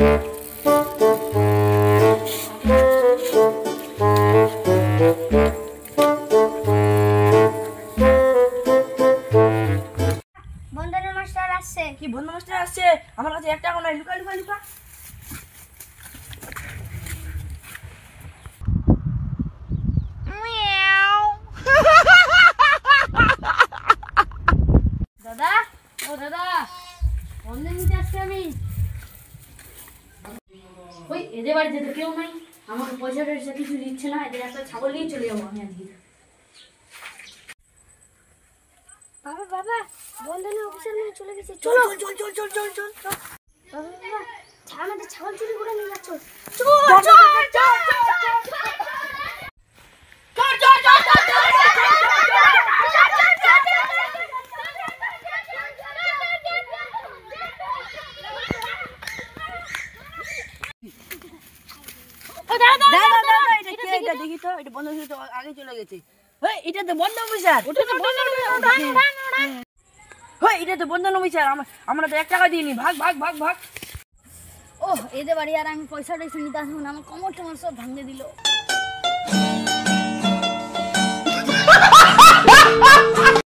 বন্ধনের মাস্টার আসছে। কি বন্ধু মাস্টার আসছে? আমার কাছে 1 টাকা নাই, লুকা লুকা লুকা। দাদা, ও দাদা, বন্ধন নিতে আসছি আমি। ওই এদের বাড়িতে তো কেউ নাই, আমাকে পয়সা টয়সা কিছু দিচ্ছে না, এদের একটা ছাগল নিয়ে চলে যাবো আমি আজকে। বাবা বাবা, বন্ধনের অফিসার নিয়ে চলে গেছে, চলো চল চল চল চল চল চল। বাবা বাবা, আমাদের ছাগল চুরি করে নিয়ে যাচ্ছ। দেখি তো, এটা বন্ধ হয়ে তো আগে চলে গেছে। এটা তো বন্ধ অফিসার। এটা তো বন্ধ অফিসার। আমরা তো 1 টাকা দিইনি। ভাগ ভাগ ভাগ ভাগ। ও এদের বাড়ি আর আমি পয়সা টয়সা নিতে আসবো না, আমার কোমর টোমর সব ভাঙে দিল।